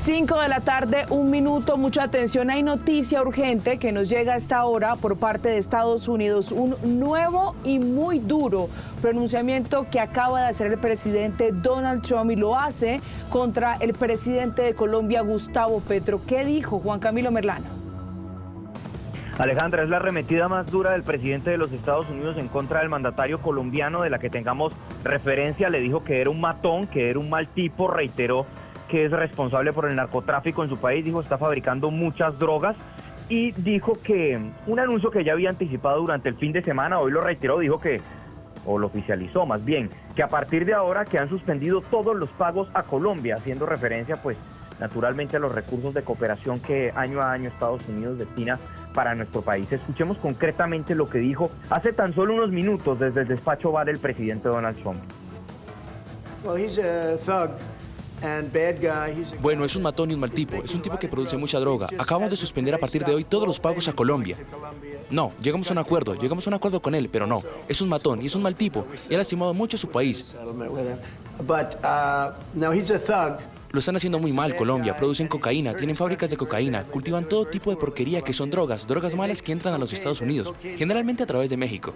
5 de la tarde, 1 minuto, mucha atención. Hay noticia urgente que nos llega a esta hora por parte de Estados Unidos. Un nuevo y muy duro pronunciamiento que acaba de hacer el presidente Donald Trump y lo hace contra el presidente de Colombia, Gustavo Petro. ¿Qué dijo Juan Camilo Merlano? Alejandra, es la arremetida más dura del presidente de los Estados Unidos en contra del mandatario colombiano de la que tengamos referencia. Le dijo que era un matón, que era un mal tipo, reiteró que es responsable por el narcotráfico en su país, dijo está fabricando muchas drogas y dijo que un anuncio que ya había anticipado durante el fin de semana, hoy lo reiteró, dijo que, o lo oficializó más bien, que a partir de ahora que han suspendido todos los pagos a Colombia, haciendo referencia pues naturalmente a los recursos de cooperación que año a año Estados Unidos destina para nuestro país. Escuchemos concretamente lo que dijo hace tan solo unos minutos desde el despacho Oval el presidente Donald Trump. Well, he's a thug. Bueno, es un matón y un mal tipo, es un tipo que produce mucha droga. Acabamos de suspender a partir de hoy todos los pagos a Colombia. No, llegamos a un acuerdo con él, pero no, es un matón y es un mal tipo y ha lastimado mucho a su país. Lo están haciendo muy mal, Colombia, producen cocaína, tienen fábricas de cocaína, cultivan todo tipo de porquería que son drogas malas que entran a los Estados Unidos, generalmente a través de México.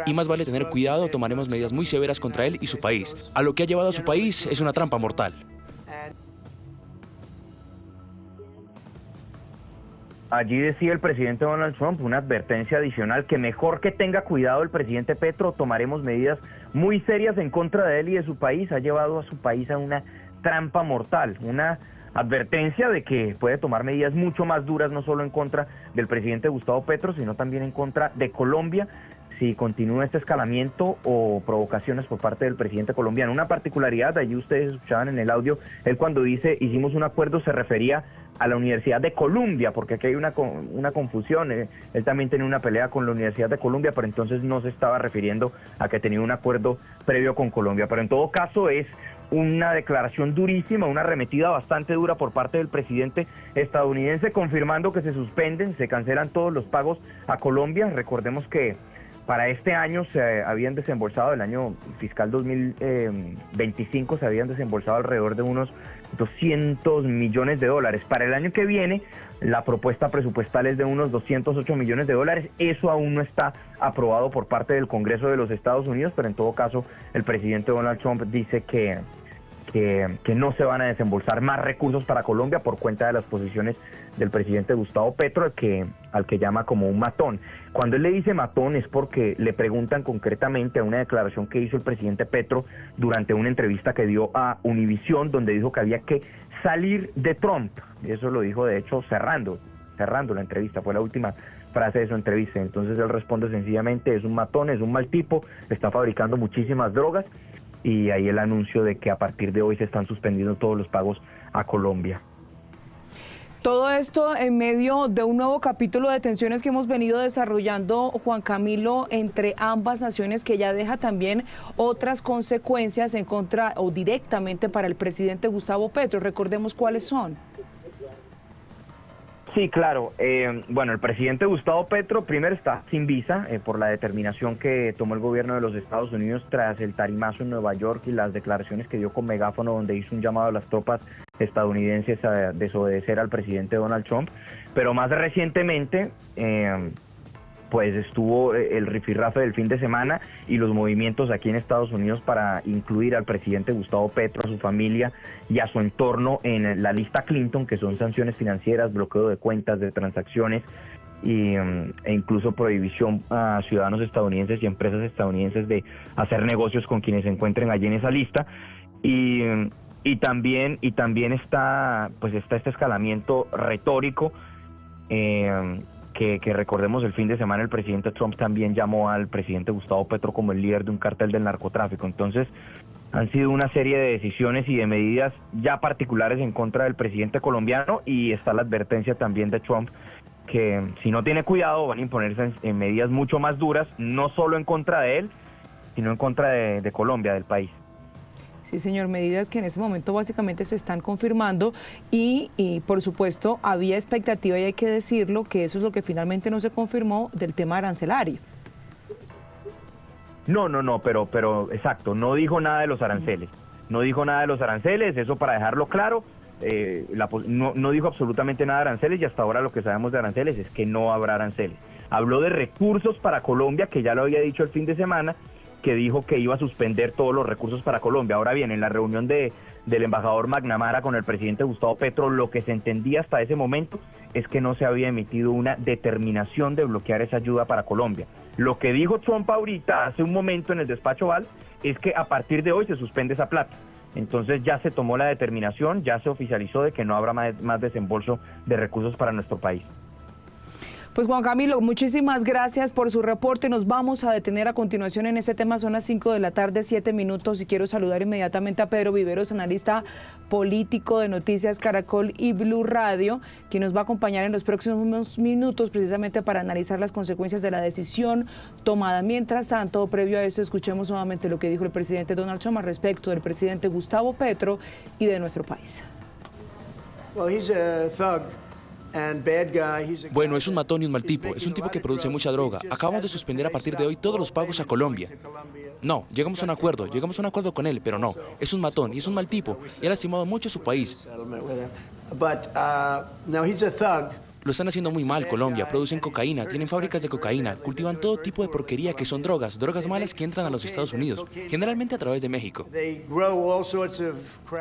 Y más vale tener cuidado, tomaremos medidas muy severas contra él y su país. A lo que ha llevado a su país es una trampa mortal. Allí decía el presidente Donald Trump una advertencia adicional que mejor que tenga cuidado el presidente Petro, tomaremos medidas muy serias en contra de él y de su país. Ha llevado a su país a una trampa mortal, una advertencia de que puede tomar medidas mucho más duras, no solo en contra del presidente Gustavo Petro, sino también en contra de Colombia, si continúa este escalamiento o provocaciones por parte del presidente colombiano. Una particularidad, allí ustedes escuchaban en el audio, él cuando dice hicimos un acuerdo se refería a la Universidad de Columbia, porque aquí hay una confusión, él también tenía una pelea con la Universidad de Columbia, pero entonces no se estaba refiriendo a que tenía un acuerdo previo con Colombia, pero en todo caso es una declaración durísima, una arremetida bastante dura por parte del presidente estadounidense, confirmando que se cancelan todos los pagos a Colombia. Recordemos que para este año se habían desembolsado, el año fiscal 2025, se habían desembolsado alrededor de unos 200 millones de dólares. Para el año que viene, la propuesta presupuestal es de unos 208 millones de dólares. Eso aún no está aprobado por parte del Congreso de los Estados Unidos, pero en todo caso, el presidente Donald Trump dice que no se van a desembolsar más recursos para Colombia por cuenta de las posiciones del presidente Gustavo Petro, al que llama como un matón. Cuando él le dice matón es porque le preguntan concretamente a una declaración que hizo el presidente Petro durante una entrevista que dio a Univisión, donde dijo que había que salir de Trump. Y eso lo dijo, de hecho, cerrando la entrevista, fue la última frase de su entrevista. Entonces él responde sencillamente, es un matón, es un mal tipo, está fabricando muchísimas drogas, y ahí el anuncio de que a partir de hoy se están suspendiendo todos los pagos a Colombia. Todo esto en medio de un nuevo capítulo de tensiones que hemos venido desarrollando, Juan Camilo, entre ambas naciones, que ya deja también otras consecuencias en contra o directamente para el presidente Gustavo Petro. Recordemos cuáles son. Sí, claro. Bueno, el presidente Gustavo Petro primero está sin visa por la determinación que tomó el gobierno de los Estados Unidos tras el tarimazo en Nueva York y las declaraciones que dio con megáfono, donde hizo un llamado a las tropas estadounidenses a desobedecer al presidente Donald Trump. Pero más recientemente, pues estuvo el rifirrafe del fin de semana y los movimientos aquí en Estados Unidos para incluir al presidente Gustavo Petro, a su familia y a su entorno en la lista Clinton, que son sanciones financieras, bloqueo de cuentas, de transacciones e incluso prohibición a ciudadanos estadounidenses y empresas estadounidenses de hacer negocios con quienes se encuentren allí en esa lista. Y también está este escalamiento retórico que recordemos el fin de semana el presidente Trump también llamó al presidente Gustavo Petro como el líder de un cártel del narcotráfico. Entonces han sido una serie de decisiones y de medidas ya particulares en contra del presidente colombiano, y está la advertencia también de Trump que si no tiene cuidado van a imponerse en medidas mucho más duras, no solo en contra de él, sino en contra de Colombia, del país. Sí, señor, medidas que en ese momento básicamente se están confirmando y por supuesto había expectativa, y hay que decirlo, que eso es lo que finalmente no se confirmó del tema arancelario. No, pero exacto, no dijo nada de los aranceles. No dijo nada de los aranceles, eso para dejarlo claro. No dijo absolutamente nada de aranceles y hasta ahora lo que sabemos de aranceles es que no habrá aranceles. Habló de recursos para Colombia, que ya lo había dicho el fin de semana, que dijo que iba a suspender todos los recursos para Colombia. Ahora bien, en la reunión del embajador McNamara con el presidente Gustavo Petro, lo que se entendía hasta ese momento es que no se había emitido una determinación de bloquear esa ayuda para Colombia. Lo que dijo Trump ahorita, hace un momento en el despacho Oval, es que a partir de hoy se suspende esa plata. Entonces ya se tomó la determinación, ya se oficializó de que no habrá más desembolso de recursos para nuestro país. Pues Juan Camilo, muchísimas gracias por su reporte. Nos vamos a detener a continuación en este tema. Son las 5 de la tarde, 7 minutos, y quiero saludar inmediatamente a Pedro Viveros, analista político de Noticias Caracol y Blue Radio, quien nos va a acompañar en los próximos minutos precisamente para analizar las consecuencias de la decisión tomada. Mientras tanto, previo a eso, escuchemos nuevamente lo que dijo el presidente Donald Trump al respecto del presidente Gustavo Petro y de nuestro país. Well, he's a thug. Bueno, es un matón y un mal tipo. Es un tipo que produce mucha droga. Acabamos de suspender a partir de hoy todos los pagos a Colombia. No, llegamos a un acuerdo con él, pero no. Es un matón y es un mal tipo y ha lastimado mucho a su país. Lo están haciendo muy mal. Colombia, producen cocaína, tienen fábricas de cocaína, cultivan todo tipo de porquería que son drogas malas que entran a los Estados Unidos, generalmente a través de México.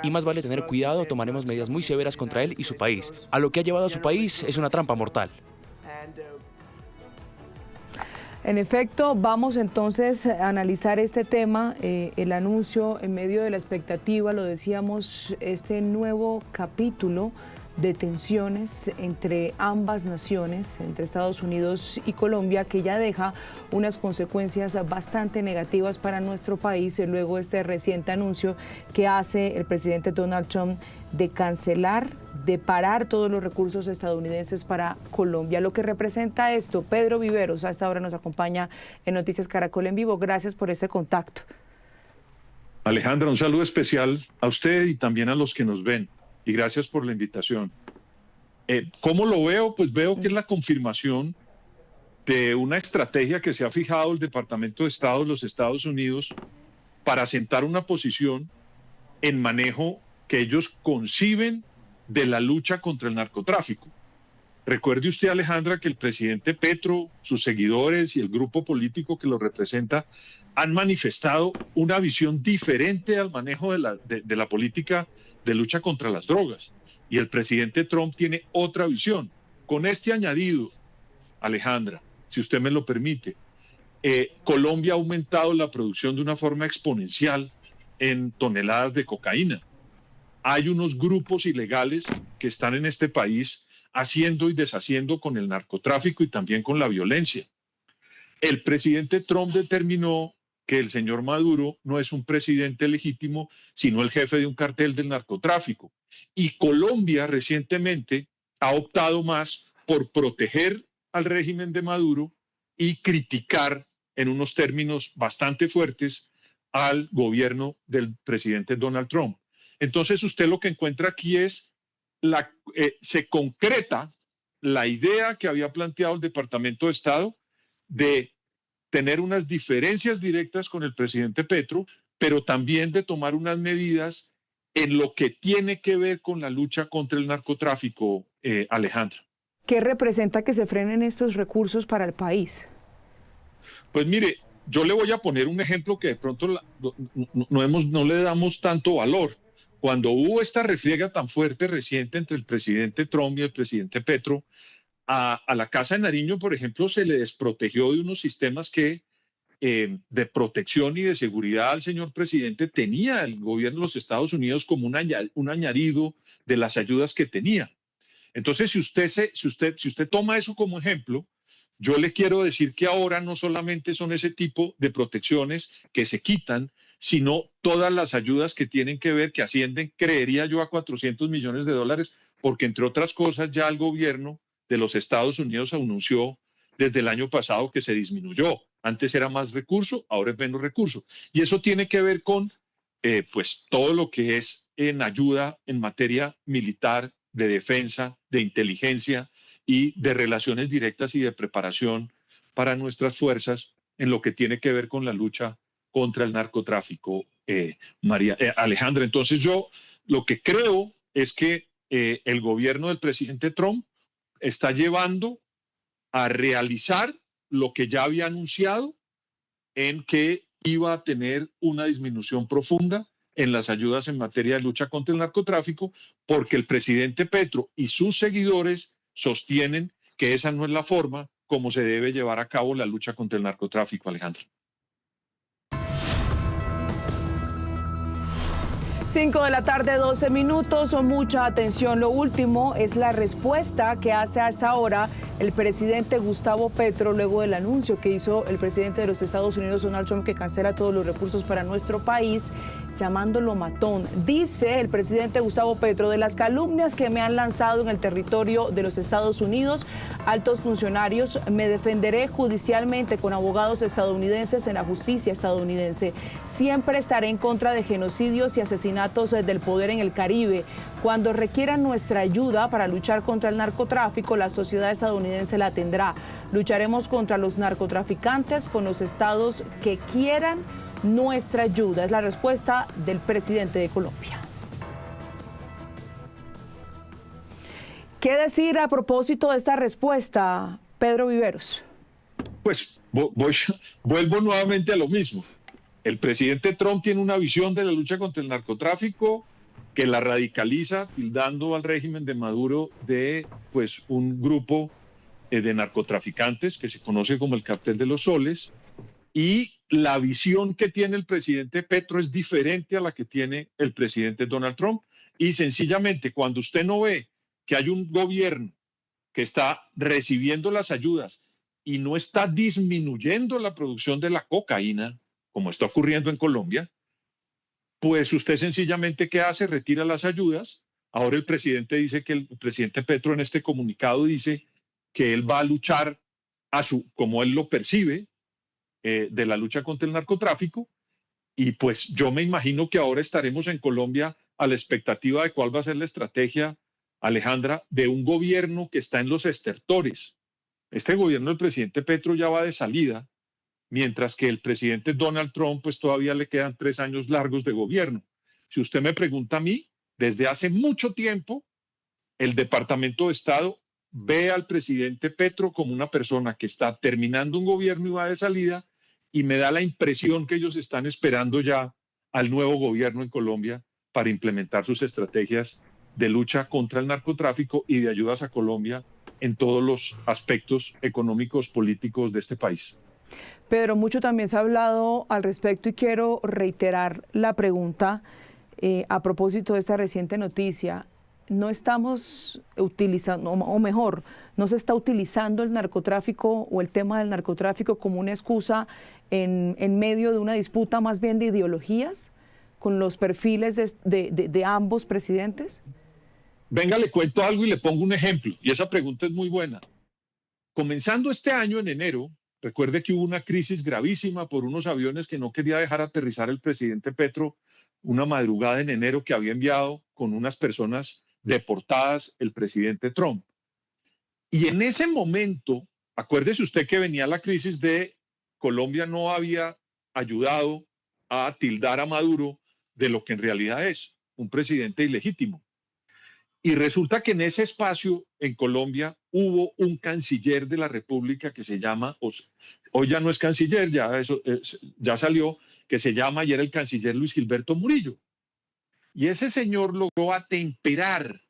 Y más vale tener cuidado, tomaremos medidas muy severas contra él y su país. A lo que ha llevado a su país es una trampa mortal. En efecto, vamos entonces a analizar este tema, el anuncio en medio de la expectativa, lo decíamos, este nuevo capítulo de tensiones entre ambas naciones, entre Estados Unidos y Colombia, que ya deja unas consecuencias bastante negativas para nuestro país, luego de este reciente anuncio que hace el presidente Donald Trump de cancelar, de parar todos los recursos estadounidenses para Colombia. Lo que representa esto, Pedro Viveros, a esta hora nos acompaña en Noticias Caracol en vivo. Gracias por este contacto. Alejandra, un saludo especial a usted y también a los que nos ven. Y gracias por la invitación. ¿Cómo lo veo? Pues veo que es la confirmación de una estrategia que se ha fijado el Departamento de Estado de los Estados Unidos para asentar una posición en manejo que ellos conciben de la lucha contra el narcotráfico. Recuerde usted, Alejandra, que el presidente Petro, sus seguidores y el grupo político que lo representa han manifestado una visión diferente al manejo de la política de lucha contra las drogas. Y el presidente Trump tiene otra visión. Con este añadido, Alejandra, si usted me lo permite, Colombia ha aumentado la producción de una forma exponencial en toneladas de cocaína. Hay unos grupos ilegales que están en este país haciendo y deshaciendo con el narcotráfico y también con la violencia. El presidente Trump determinó que el señor Maduro no es un presidente legítimo, sino el jefe de un cartel del narcotráfico. Y Colombia recientemente ha optado más por proteger al régimen de Maduro y criticar en unos términos bastante fuertes al gobierno del presidente Donald Trump. Entonces usted lo que encuentra aquí es, se concreta la idea que había planteado el Departamento de Estado de tener unas diferencias directas con el presidente Petro, pero también de tomar unas medidas en lo que tiene que ver con la lucha contra el narcotráfico, Alejandra. ¿Qué representa que se frenen estos recursos para el país? Pues mire, yo le voy a poner un ejemplo que de pronto no le damos tanto valor. Cuando hubo esta refriega tan fuerte reciente entre el presidente Trump y el presidente Petro, a la Casa de Nariño, por ejemplo, se le desprotegió de unos sistemas que de protección y de seguridad al señor presidente tenía el gobierno de los Estados Unidos como un añadido de las ayudas que tenía. Entonces, si usted toma eso como ejemplo, yo le quiero decir que ahora no solamente son ese tipo de protecciones que se quitan, sino todas las ayudas que tienen que ver, que ascienden, creería yo, a $400 millones, porque entre otras cosas ya el gobierno de los Estados Unidos anunció desde el año pasado que se disminuyó. Antes era más recurso, ahora es menos recurso. Y eso tiene que ver con pues todo lo que es en ayuda en materia militar, de defensa, de inteligencia y de relaciones directas y de preparación para nuestras fuerzas en lo que tiene que ver con la lucha contra el narcotráfico, Alejandra. Entonces yo lo que creo es que el gobierno del presidente Trump está llevando a realizar lo que ya había anunciado, en que iba a tener una disminución profunda en las ayudas en materia de lucha contra el narcotráfico, porque el presidente Petro y sus seguidores sostienen que esa no es la forma como se debe llevar a cabo la lucha contra el narcotráfico, Alejandro. 5 de la tarde, 12 minutos. Mucha atención. Lo último es la respuesta que hace a esta hora el presidente Gustavo Petro luego del anuncio que hizo el presidente de los Estados Unidos, Donald Trump, que cancela todos los recursos para nuestro país, llamándolo matón. Dice el presidente Gustavo Petro: de las calumnias que me han lanzado en el territorio de los Estados Unidos, altos funcionarios, me defenderé judicialmente con abogados estadounidenses en la justicia estadounidense. Siempre estaré en contra de genocidios y asesinatos del poder en el Caribe. Cuando requieran nuestra ayuda para luchar contra el narcotráfico, la sociedad estadounidense la tendrá. Lucharemos contra los narcotraficantes con los estados que quieran nuestra ayuda. Es la respuesta del presidente de Colombia. ¿Qué decir a propósito de esta respuesta, Pedro Viveros? Pues vuelvo nuevamente a lo mismo. El presidente Trump tiene una visión de la lucha contra el narcotráfico que la radicaliza, tildando al régimen de Maduro de pues un grupo de narcotraficantes que se conoce como el Cartel de los Soles, y la visión que tiene el presidente Petro es diferente a la que tiene el presidente Donald Trump. Y sencillamente, cuando usted no ve que hay un gobierno que está recibiendo las ayudas y no está disminuyendo la producción de la cocaína, como está ocurriendo en Colombia, pues usted sencillamente, ¿qué hace? Retira las ayudas. Ahora el presidente dice que el presidente Petro en este comunicado dice que él va a luchar como él lo percibe, de la lucha contra el narcotráfico, y pues yo me imagino que ahora estaremos en Colombia a la expectativa de cuál va a ser la estrategia, Alejandra, de un gobierno que está en los estertores. Este gobierno del presidente Petro ya va de salida, mientras que el presidente Donald Trump pues todavía le quedan 3 años largos de gobierno. Si usted me pregunta a mí, desde hace mucho tiempo el Departamento de Estado ve al presidente Petro como una persona que está terminando un gobierno y va de salida, y me da la impresión que ellos están esperando ya al nuevo gobierno en Colombia para implementar sus estrategias de lucha contra el narcotráfico y de ayudas a Colombia en todos los aspectos económicos, políticos de este país. Pedro, mucho también se ha hablado al respecto y quiero reiterar la pregunta a propósito de esta reciente noticia. No estamos utilizando, o mejor, no se está utilizando el narcotráfico o el tema del narcotráfico como una excusa en medio de una disputa más bien de ideologías con los perfiles de ambos presidentes. Venga, le cuento algo y le pongo un ejemplo, y esa pregunta es muy buena. Comenzando este año en enero, recuerde que hubo una crisis gravísima por unos aviones que no quería dejar aterrizar el presidente Petro una madrugada en enero, que había enviado con unas personas deportadas el presidente Trump. Y en ese momento, acuérdese usted que venía la crisis de Colombia no había ayudado a tildar a Maduro de lo que en realidad es, un presidente ilegítimo. Y resulta que en ese espacio en Colombia hubo un canciller de la República que se llama, hoy ya no es canciller, ya salió, que se llama, y era el canciller Luis Gilberto Murillo. Y ese señor logró atemperar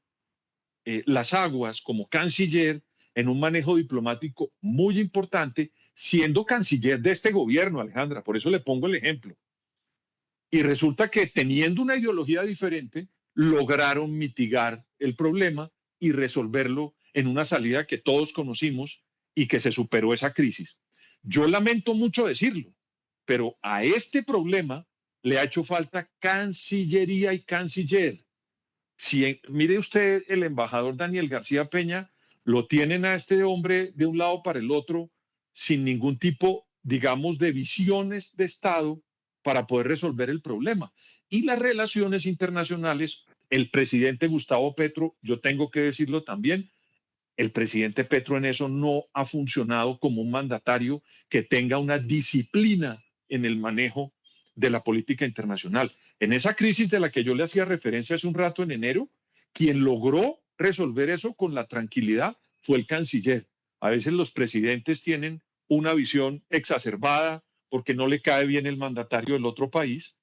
las aguas como canciller en un manejo diplomático muy importante, siendo canciller de este gobierno, Alejandra. Por eso le pongo el ejemplo. Y resulta que teniendo una ideología diferente, lograron mitigar el problema y resolverlo en una salida que todos conocimos y que se superó esa crisis. Yo lamento mucho decirlo, pero a este problema le ha hecho falta Cancillería y canciller. Mire usted, el embajador Daniel García Peña, lo tienen a este hombre de un lado para el otro sin ningún tipo, digamos, de visiones de Estado para poder resolver el problema. Y las relaciones internacionales, el presidente Gustavo Petro, yo tengo que decirlo también, el presidente Petro en eso no ha funcionado como un mandatario que tenga una disciplina en el manejo de la política internacional. En esa crisis de la que yo le hacía referencia hace un rato en enero, quien logró resolver eso con la tranquilidad fue el canciller. A veces los presidentes tienen una visión exacerbada porque no le cae bien el mandatario del otro país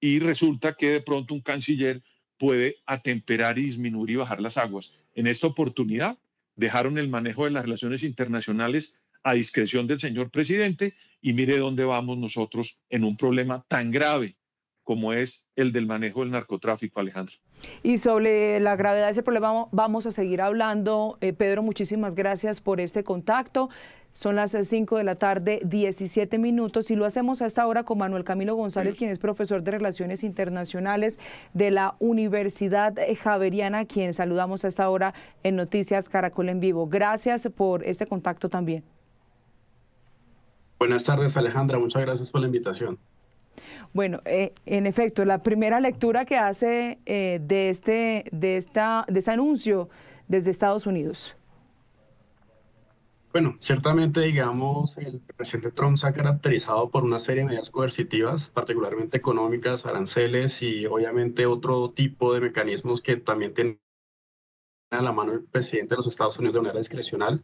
y resulta que de pronto un canciller puede atemperar y disminuir y bajar las aguas. En esta oportunidad dejaron el manejo de las relaciones internacionales a discreción del señor presidente y mire dónde vamos nosotros en un problema tan grave como es el del manejo del narcotráfico, Alejandro. Y sobre la gravedad de ese problema vamos a seguir hablando. Pedro, muchísimas gracias por este contacto. Son las 5 de la tarde, 17 minutos, y lo hacemos a esta hora con Manuel Camilo González, quien es profesor de Relaciones Internacionales de la Universidad Javeriana, quien saludamos a esta hora en Noticias Caracol en Vivo. Gracias por este contacto también. Buenas tardes, Alejandra. Muchas gracias por la invitación. Bueno, en efecto, la primera lectura que hace de este anuncio desde Estados Unidos. Bueno, ciertamente, digamos, el presidente Trump se ha caracterizado por una serie de medidas coercitivas, particularmente económicas, aranceles y obviamente otro tipo de mecanismos que también tiene a la mano el presidente de los Estados Unidos de manera discrecional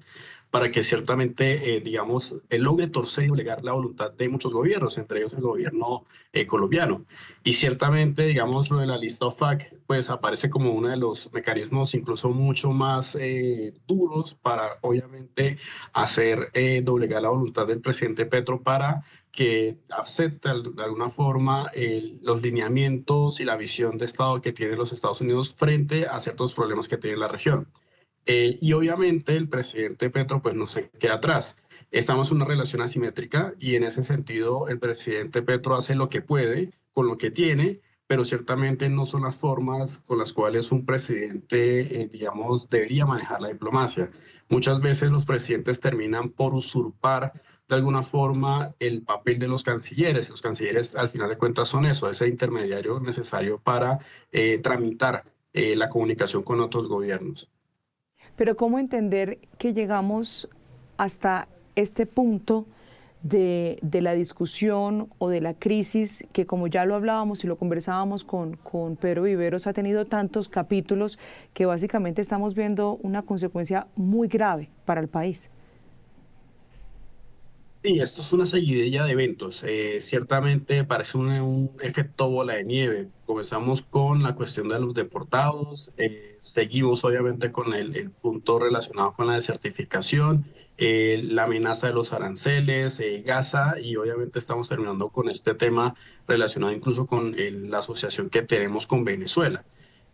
para que ciertamente, digamos, él logre torcer y obligar la voluntad de muchos gobiernos, entre ellos el gobierno colombiano. Y ciertamente, digamos, lo de la lista OFAC, pues aparece como uno de los mecanismos incluso mucho más duros para, obviamente, hacer doblegar la voluntad del presidente Petro para que acepte de alguna forma los lineamientos y la visión de Estado que tienen los Estados Unidos frente a ciertos problemas que tiene la región. Y obviamente el presidente Petro pues no se queda atrás. Estamos en una relación asimétrica y en ese sentido el presidente Petro hace lo que puede con lo que tiene, pero ciertamente no son las formas con las cuales un presidente, digamos, debería manejar la diplomacia. Muchas veces los presidentes terminan por usurpar de alguna forma el papel de los cancilleres. Los cancilleres al final de cuentas son eso, ese intermediario necesario para tramitar la comunicación con otros gobiernos. Pero ¿cómo entender que llegamos hasta este punto de la discusión o de la crisis que, como ya lo hablábamos y lo conversábamos con Pedro Viveros, ha tenido tantos capítulos que básicamente estamos viendo una consecuencia muy grave para el país? Sí, esto es una seguidilla de eventos. Ciertamente parece un efecto bola de nieve. Comenzamos con la cuestión de los deportados, seguimos obviamente con el punto relacionado con la desertificación, la amenaza de los aranceles, Gaza, y obviamente estamos terminando con este tema relacionado incluso con la asociación que tenemos con Venezuela.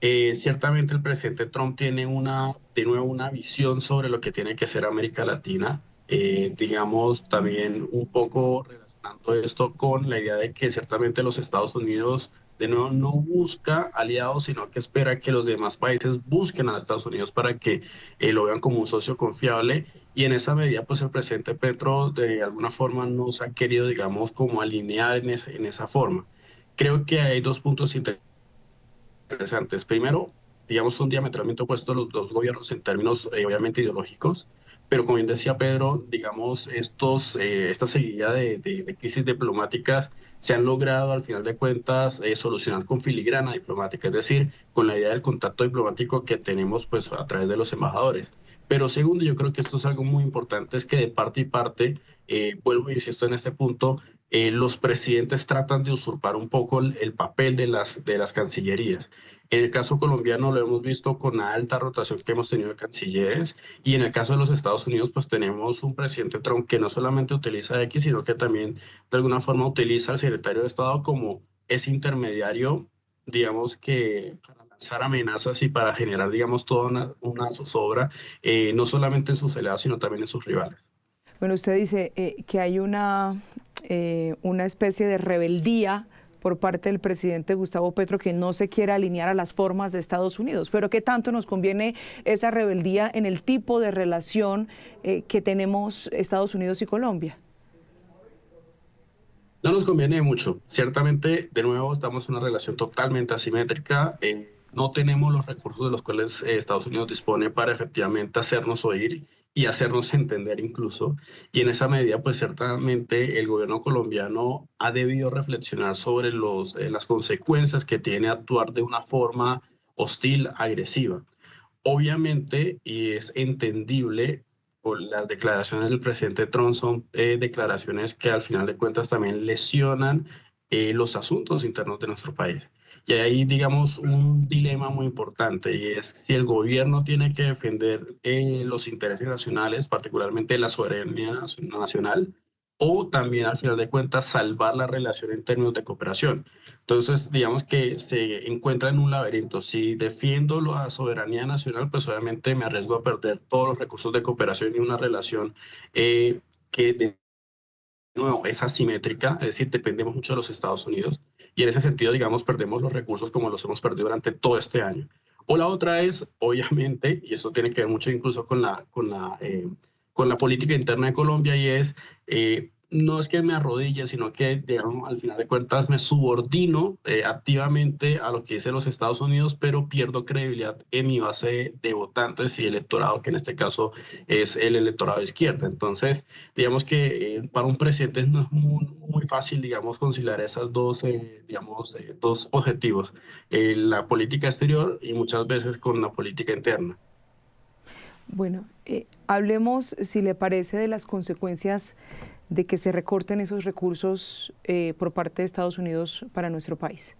Ciertamente el presidente Trump tiene de nuevo una visión sobre lo que tiene que ser América Latina. Digamos, también un poco relacionando esto con la idea de que ciertamente los Estados Unidos de nuevo no busca aliados, sino que espera que los demás países busquen a los Estados Unidos para que lo vean como un socio confiable, y en esa medida pues el presidente Petro de alguna forma nos ha querido, digamos, como alinear en esa forma. Creo que hay dos puntos interesantes. Primero, digamos, son diametralmente opuestos los dos gobiernos en términos obviamente ideológicos. Pero como bien decía Pedro, digamos, esta seguida de crisis diplomáticas se han logrado al final de cuentas solucionar con filigrana diplomática, es decir, con la idea del contacto diplomático que tenemos pues a través de los embajadores. Pero segundo, yo creo que esto es algo muy importante, es que de parte y parte, vuelvo e insisto en este punto, los presidentes tratan de usurpar un poco el papel de las cancillerías. En el caso colombiano lo hemos visto con la alta rotación que hemos tenido de cancilleres, y en el caso de los Estados Unidos pues tenemos un presidente Trump que no solamente utiliza X, sino que también de alguna forma utiliza al secretario de Estado como ese intermediario, digamos, que para lanzar amenazas y para generar, digamos, toda una zozobra, no solamente en sus aliados, sino también en sus rivales. Bueno, usted dice que hay una especie de rebeldía por parte del presidente Gustavo Petro, que no se quiere alinear a las formas de Estados Unidos. Pero ¿qué tanto nos conviene esa rebeldía en el tipo de relación que tenemos Estados Unidos y Colombia? No nos conviene mucho. Ciertamente, de nuevo, estamos en una relación totalmente asimétrica. No tenemos los recursos de los cuales Estados Unidos dispone para efectivamente hacernos oír, y hacernos entender incluso. Y en esa medida, pues ciertamente el gobierno colombiano ha debido reflexionar sobre las consecuencias que tiene actuar de una forma hostil, agresiva. Obviamente, y es entendible, por las declaraciones del presidente Trump son declaraciones que al final de cuentas también lesionan los asuntos internos de nuestro país. Y hay, digamos, un dilema muy importante y es si el gobierno tiene que defender los intereses nacionales, particularmente la soberanía nacional, o también al final de cuentas salvar la relación en términos de cooperación. Entonces, digamos que se encuentra en un laberinto. Si defiendo la soberanía nacional, pues obviamente me arriesgo a perder todos los recursos de cooperación y una relación que de nuevo es asimétrica, es decir, dependemos mucho de los Estados Unidos y en ese sentido, digamos, perdemos los recursos como los hemos perdido durante todo este año. O la otra es, obviamente, y eso tiene que ver mucho incluso con la política interna de Colombia, y es no es que me arrodille, sino que, digamos, al final de cuentas me subordino activamente a lo que dicen los Estados Unidos, pero pierdo credibilidad en mi base de votantes y electorado, que en este caso es el electorado de izquierda. Entonces, digamos que para un presidente no es muy fácil, digamos, conciliar esas dos objetivos, la política exterior y muchas veces con la política interna. Bueno, hablemos, si le parece, de las consecuencias de que se recorten esos recursos por parte de Estados Unidos para nuestro país.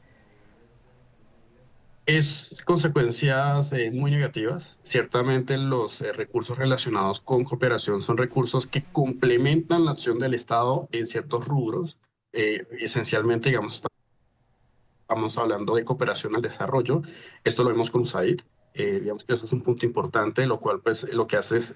Es consecuencias muy negativas. Ciertamente los recursos relacionados con cooperación son recursos que complementan la acción del Estado en ciertos rubros. Esencialmente, digamos, estamos hablando de cooperación al desarrollo. Esto lo vemos con USAID. Digamos que eso es un punto importante, lo cual pues lo que hace es,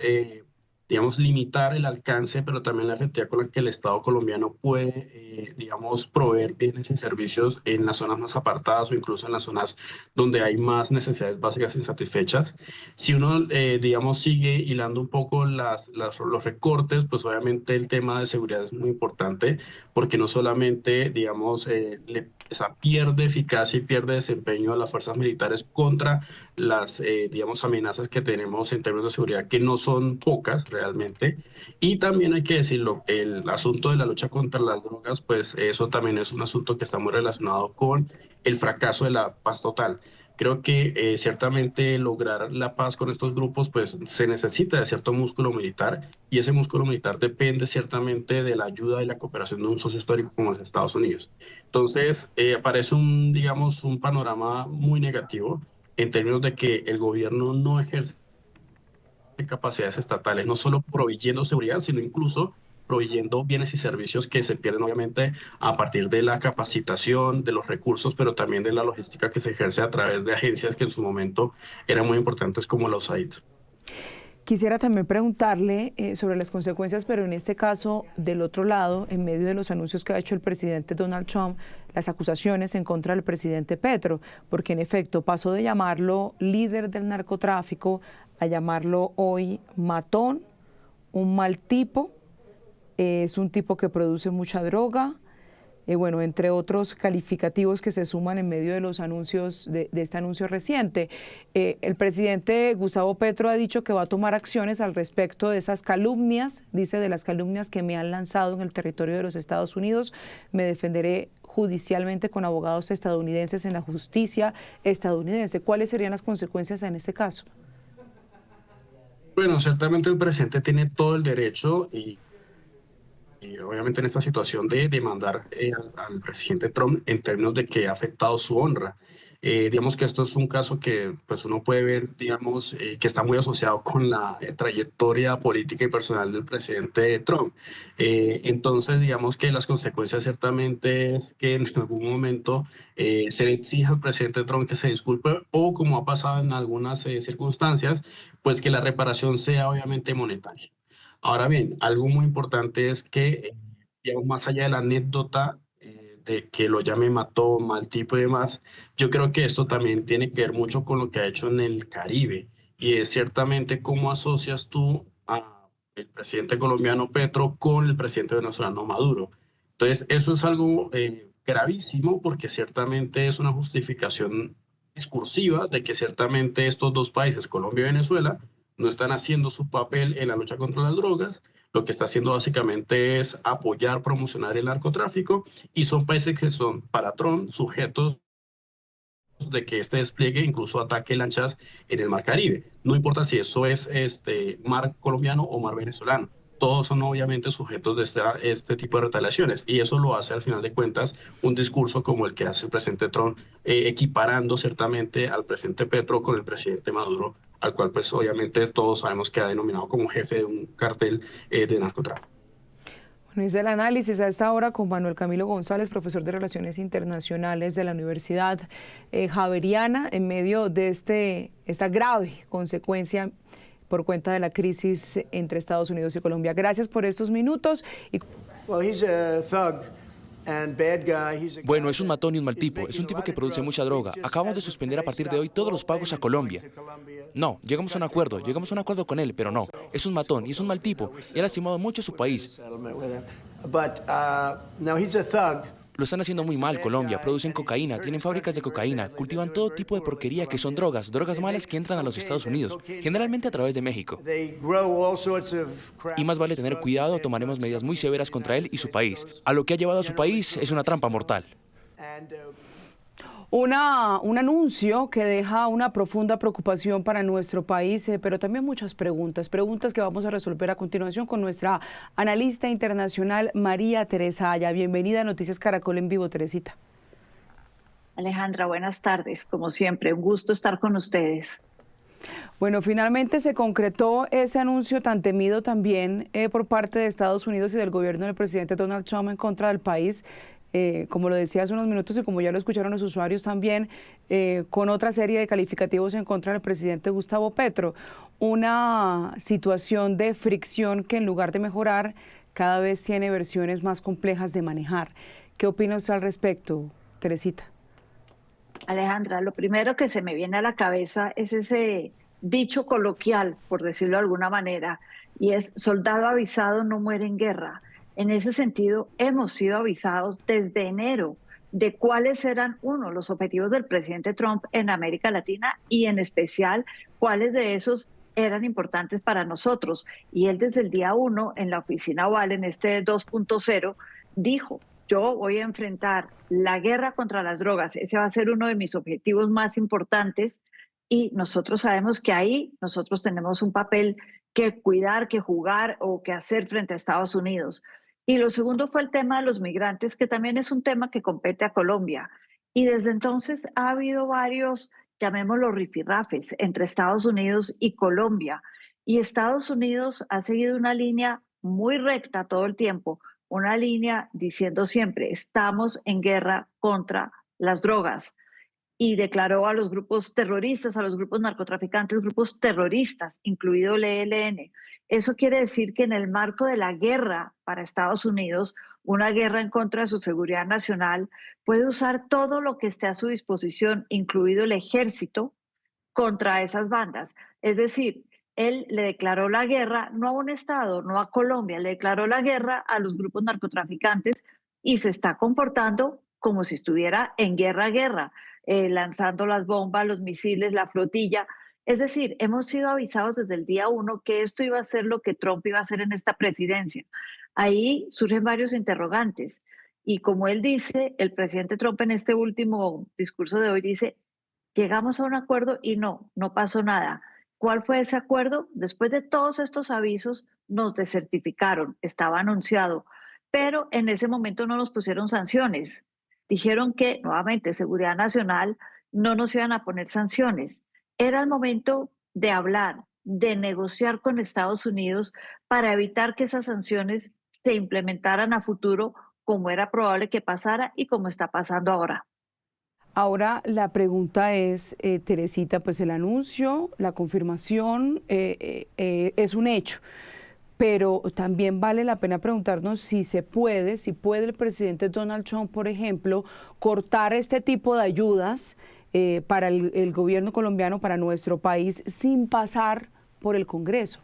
digamos, limitar el alcance, pero también la efectividad con la que el Estado colombiano puede, digamos, proveer bienes y servicios en las zonas más apartadas o incluso en las zonas donde hay más necesidades básicas insatisfechas. Si uno, digamos, sigue hilando un poco los recortes, pues obviamente el tema de seguridad es muy importante, porque no solamente, digamos, pierde eficacia y pierde desempeño de las fuerzas militares contra las, digamos, amenazas que tenemos en términos de seguridad, que no son pocas realmente. Y también hay que decirlo, el asunto de la lucha contra las drogas, pues eso también es un asunto que está muy relacionado con el fracaso de la paz total. Creo que ciertamente lograr la paz con estos grupos, pues se necesita de cierto músculo militar y ese músculo militar depende ciertamente de la ayuda y la cooperación de un socio histórico como los Estados Unidos. Entonces, aparece digamos, un panorama muy negativo en términos de que el gobierno no ejerce capacidades estatales, no solo proveyendo seguridad, sino incluso proveyendo bienes y servicios que se pierden obviamente a partir de la capacitación, de los recursos, pero también de la logística que se ejerce a través de agencias que en su momento eran muy importantes como la USAID. Quisiera también preguntarle sobre las consecuencias, pero en este caso, del otro lado, en medio de los anuncios que ha hecho el presidente Donald Trump, las acusaciones en contra del presidente Petro, porque en efecto pasó de llamarlo líder del narcotráfico a llamarlo hoy matón, un mal tipo, es un tipo que produce mucha droga, bueno, entre otros calificativos que se suman en medio de los anuncios, de este anuncio reciente. El presidente Gustavo Petro ha dicho que va a tomar acciones al respecto de esas calumnias, dice, de las calumnias que me han lanzado en el territorio de los Estados Unidos, me defenderé judicialmente con abogados estadounidenses en la justicia estadounidense. ¿Cuáles serían las consecuencias en este caso? Bueno, ciertamente el presidente tiene todo el derecho y obviamente en esta situación de demandar al presidente Trump en términos de que ha afectado su honra. Digamos que esto es un caso que pues uno puede ver, digamos, que está muy asociado con la trayectoria política y personal del presidente Trump. Entonces, digamos que las consecuencias ciertamente es que en algún momento se le exija al presidente Trump que se disculpe o, como ha pasado en algunas circunstancias, pues que la reparación sea obviamente monetaria. Ahora bien, algo muy importante es que, digamos, más allá de la anécdota de que lo llame mató, mal tipo y demás, yo creo que esto también tiene que ver mucho con lo que ha hecho en el Caribe y es ciertamente cómo asocias tú al presidente colombiano Petro con el presidente venezolano Maduro. Entonces, eso es algo gravísimo porque ciertamente es una justificación discursiva de que ciertamente estos dos países, Colombia y Venezuela, no están haciendo su papel en la lucha contra las drogas. Lo que está haciendo básicamente es apoyar, promocionar el narcotráfico, y son países que son para Trump sujetos de que este despliegue incluso ataque lanchas en el mar Caribe. No importa si eso es mar colombiano o mar venezolano. Todos son obviamente sujetos de este tipo de retaliaciones, y eso lo hace al final de cuentas un discurso como el que hace el presidente Trump, equiparando ciertamente al presidente Petro con el presidente Maduro, al cual pues obviamente todos sabemos que ha denominado como jefe de un cartel de narcotráfico. Bueno, es el análisis a esta hora con Manuel Camilo González, profesor de Relaciones Internacionales de la Universidad Javeriana, en medio de esta grave consecuencia por cuenta de la crisis entre Estados Unidos y Colombia. Gracias por estos minutos. Bueno, es un matón y un mal tipo. Es un tipo que produce mucha droga. Acabamos de suspender a partir de hoy todos los pagos a Colombia. No, llegamos a un acuerdo con él, pero no. Es un matón y es un mal tipo y ha lastimado mucho a su país. Lo están haciendo muy mal, Colombia. Producen cocaína, tienen fábricas de cocaína, cultivan todo tipo de porquería que son drogas malas que entran a los Estados Unidos, generalmente a través de México. Y más vale tener cuidado, tomaremos medidas muy severas contra él y su país. A lo que ha llevado a su país es una trampa mortal. Un anuncio que deja una profunda preocupación para nuestro país, pero también muchas preguntas que vamos a resolver a continuación con nuestra analista internacional María Teresa Aya. Bienvenida a Noticias Caracol en vivo, Teresita. Alejandra, buenas tardes. Como siempre, un gusto estar con ustedes. Bueno, finalmente se concretó ese anuncio tan temido también por parte de Estados Unidos y del gobierno del presidente Donald Trump en contra del país. Como lo decía hace unos minutos y como ya lo escucharon los usuarios también, con otra serie de calificativos en contra del presidente Gustavo Petro. Una situación de fricción que en lugar de mejorar, cada vez tiene versiones más complejas de manejar. ¿Qué opina usted al respecto, Teresita? Alejandra, lo primero que se me viene a la cabeza es ese dicho coloquial, por decirlo de alguna manera, y es: soldado avisado no muere en guerra. En ese sentido, hemos sido avisados desde enero de cuáles eran, los objetivos del presidente Trump en América Latina, y en especial cuáles de esos eran importantes para nosotros. Y él desde el día 1 en la oficina oval, en este 2.0, dijo: yo voy a enfrentar la guerra contra las drogas. Ese va a ser uno de mis objetivos más importantes, y nosotros sabemos que ahí nosotros tenemos un papel que cuidar, que jugar o que hacer frente a Estados Unidos. Y lo segundo fue el tema de los migrantes, que también es un tema que compete a Colombia. Y desde entonces ha habido varios, llamémoslo rifirrafes, entre Estados Unidos y Colombia. Y Estados Unidos ha seguido una línea muy recta todo el tiempo, una línea diciendo siempre: estamos en guerra contra las drogas. Y declaró a los grupos terroristas, a los grupos narcotraficantes, grupos terroristas, incluido el ELN. Eso quiere decir que en el marco de la guerra para Estados Unidos, una guerra en contra de su seguridad nacional, puede usar todo lo que esté a su disposición, incluido el ejército, contra esas bandas. Es decir, él le declaró la guerra no a un Estado, no a Colombia, le declaró la guerra a los grupos narcotraficantes, y se está comportando como si estuviera en guerra, lanzando las bombas, los misiles, la flotilla. Es decir, hemos sido avisados desde el día 1 que esto iba a ser lo que Trump iba a hacer en esta presidencia. Ahí surgen varios interrogantes. Y como él dice, el presidente Trump en este último discurso de hoy dice: llegamos a un acuerdo y no pasó nada. ¿Cuál fue ese acuerdo? Después de todos estos avisos, nos desertificaron, estaba anunciado, pero en ese momento no nos pusieron sanciones. Dijeron que, nuevamente, seguridad nacional, no nos iban a poner sanciones. Era el momento de hablar, de negociar con Estados Unidos para evitar que esas sanciones se implementaran a futuro, como era probable que pasara y como está pasando ahora. Ahora la pregunta es, Teresita, pues el anuncio, la confirmación es un hecho, pero también vale la pena preguntarnos si puede el presidente Donald Trump, por ejemplo, cortar este tipo de ayudas para el gobierno colombiano, para nuestro país, sin pasar por el Congreso.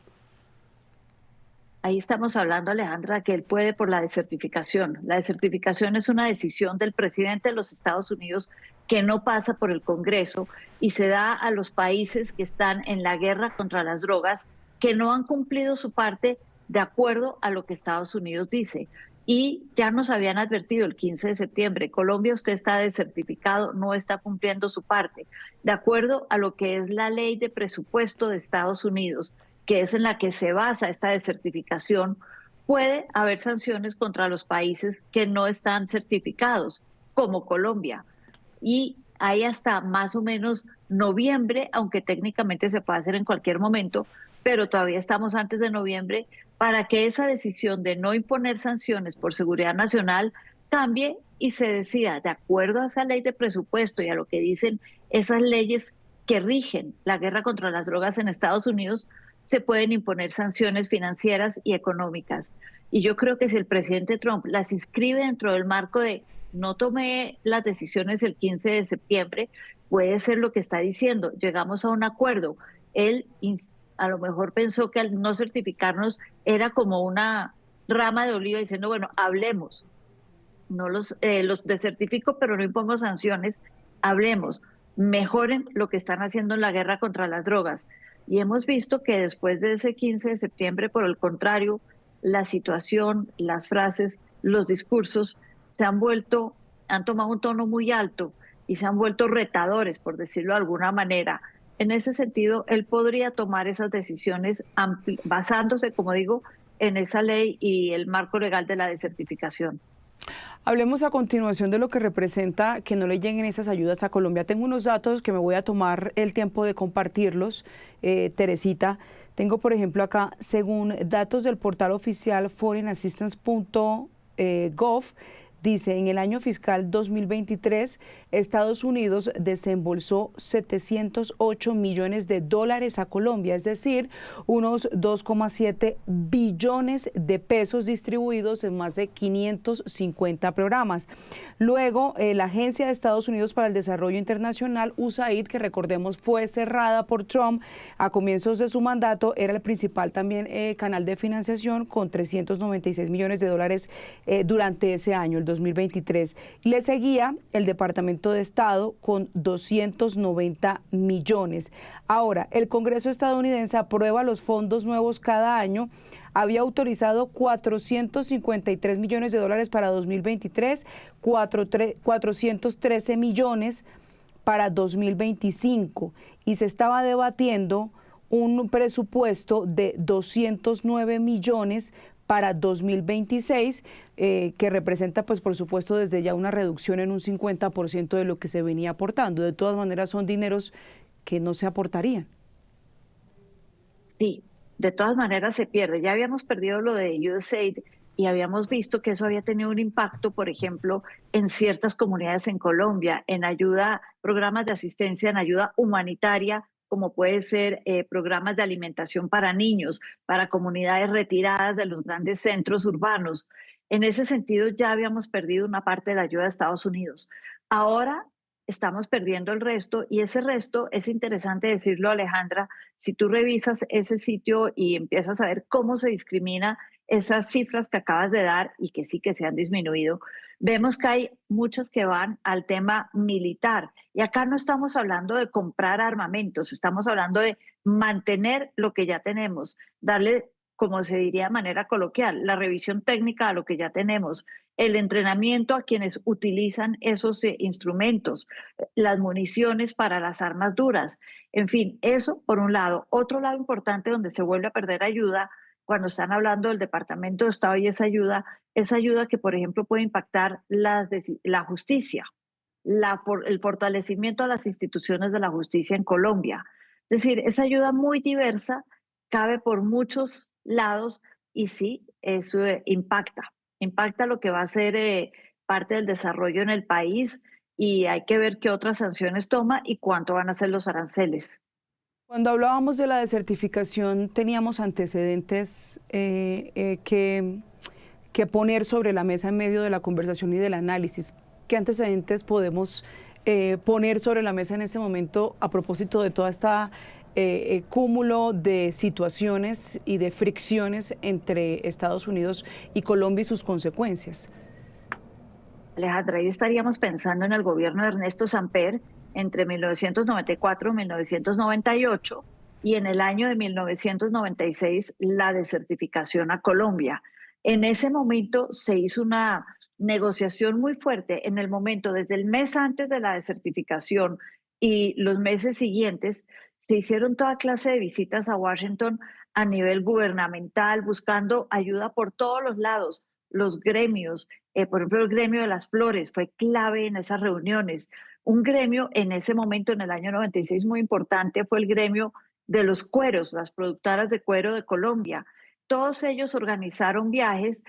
ahí estamos hablando, Alejandra, que él puede por la desertificación. La desertificación es una decisión del presidente de los Estados Unidos que no pasa por el Congreso y se da a los países que están en la guerra contra las drogas, que no han cumplido su parte de acuerdo a lo que Estados Unidos dice. Y ya nos habían advertido el 15 de septiembre, Colombia, usted está desertificado, no está cumpliendo su parte. De acuerdo a lo que es la ley de presupuesto de Estados Unidos, que es en la que se basa esta desertificación, puede haber sanciones contra los países que no están certificados, como Colombia. Y hay hasta más o menos noviembre, aunque técnicamente se puede hacer en cualquier momento, pero todavía estamos antes de noviembre, para que esa decisión de no imponer sanciones por seguridad nacional cambie y se decida, de acuerdo a esa ley de presupuesto y a lo que dicen esas leyes que rigen la guerra contra las drogas en Estados Unidos, se pueden imponer sanciones financieras y económicas. Y yo creo que si el presidente Trump las inscribe dentro del marco de no tomé las decisiones el 15 de septiembre, puede ser lo que está diciendo, llegamos a un acuerdo. Él a lo mejor pensó que al no certificarnos era como una rama de oliva diciendo, bueno, hablemos, no los desertifico, pero no impongo sanciones, hablemos, mejoren lo que están haciendo en la guerra contra las drogas. Y hemos visto que después de ese 15 de septiembre, por el contrario, la situación, las frases, los discursos han tomado un tono muy alto y se han vuelto retadores, por decirlo de alguna manera. En ese sentido, él podría tomar esas decisiones basándose, como digo, en esa ley y el marco legal de la desertificación. Hablemos a continuación de lo que representa que no le lleguen esas ayudas a Colombia. Tengo unos datos que me voy a tomar el tiempo de compartirlos, Teresita. Tengo, por ejemplo, acá, según datos del portal oficial foreignassistance.gov, dice, en el año fiscal 2023, Estados Unidos desembolsó 708 millones de dólares a Colombia, es decir, unos 2,7 billones de pesos distribuidos en más de 550 programas. Luego, la Agencia de Estados Unidos para el Desarrollo Internacional, USAID, que recordemos fue cerrada por Trump a comienzos de su mandato, era el principal también canal de financiación con 396 millones de dólares durante ese año, el 2023. Le seguía el Departamento de Estado con 290 millones. Ahora, el Congreso estadounidense aprueba los fondos nuevos cada año. Había autorizado 453 millones de dólares para 2023, 413 millones para 2025 y se estaba debatiendo un presupuesto de 209 millones para 2026, que representa, pues por supuesto, desde ya una reducción en un 50% de lo que se venía aportando. De todas maneras, son dineros que no se aportarían. Sí, de todas maneras se pierde. Ya habíamos perdido lo de USAID y habíamos visto que eso había tenido un impacto, por ejemplo, en ciertas comunidades en Colombia, en ayuda, programas de asistencia, en ayuda humanitaria, como puede ser programas de alimentación para niños, para comunidades retiradas de los grandes centros urbanos. En ese sentido, ya habíamos perdido una parte de la ayuda de Estados Unidos. Ahora estamos perdiendo el resto, y ese resto es interesante decirlo, Alejandra, si tú revisas ese sitio y empiezas a ver cómo se discrimina esas cifras que acabas de dar y que sí que se han disminuido, vemos que hay muchas que van al tema militar. Y acá no estamos hablando de comprar armamentos, estamos hablando de mantener lo que ya tenemos, darle, como se diría de manera coloquial, la revisión técnica a lo que ya tenemos, el entrenamiento a quienes utilizan esos instrumentos, las municiones para las armas duras. En fin, eso por un lado. Otro lado importante donde se vuelve a perder ayuda, cuando están hablando del Departamento de Estado y esa ayuda que, por ejemplo, puede impactar la justicia, el fortalecimiento a las instituciones de la justicia en Colombia. Es decir, esa ayuda muy diversa cabe por muchos lados y sí, eso impacta lo que va a ser parte del desarrollo en el país, y hay que ver qué otras sanciones toma y cuánto van a ser los aranceles. Cuando hablábamos de la desertificación, teníamos antecedentes que poner sobre la mesa en medio de la conversación y del análisis. ¿Qué antecedentes podemos poner sobre la mesa en este momento a propósito de toda esta cúmulo de situaciones y de fricciones entre Estados Unidos y Colombia y sus consecuencias? Alejandra, ahí estaríamos pensando en el gobierno de Ernesto Samper entre 1994 y 1998 y en el año de 1996 la desertificación a Colombia. En ese momento se hizo una negociación muy fuerte en el momento, desde el mes antes de la desertificación y los meses siguientes, se hicieron toda clase de visitas a Washington a nivel gubernamental, buscando ayuda por todos los lados, los gremios, por ejemplo, el gremio de las flores fue clave en esas reuniones. Un gremio en ese momento, en el año 96, muy importante, fue el gremio de los cueros, las productoras de cuero de Colombia. Todos ellos organizaron viajes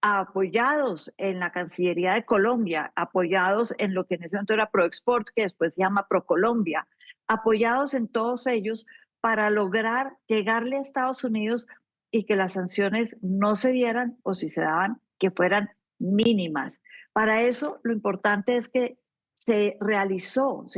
apoyados en la Cancillería de Colombia, apoyados en lo que en ese momento era ProExport, que después se llama ProColombia, apoyados en todos ellos para lograr llegarle a Estados Unidos y que las sanciones no se dieran, o si se daban, que fueran mínimas. Para eso lo importante es que se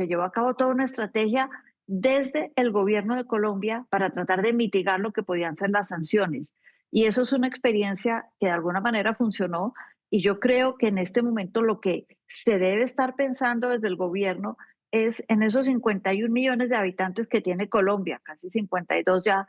llevó a cabo toda una estrategia desde el gobierno de Colombia para tratar de mitigar lo que podían ser las sanciones. Y eso es una experiencia que de alguna manera funcionó, y yo creo que en este momento lo que se debe estar pensando desde el gobierno es en esos 51 millones de habitantes que tiene Colombia, casi 52 ya,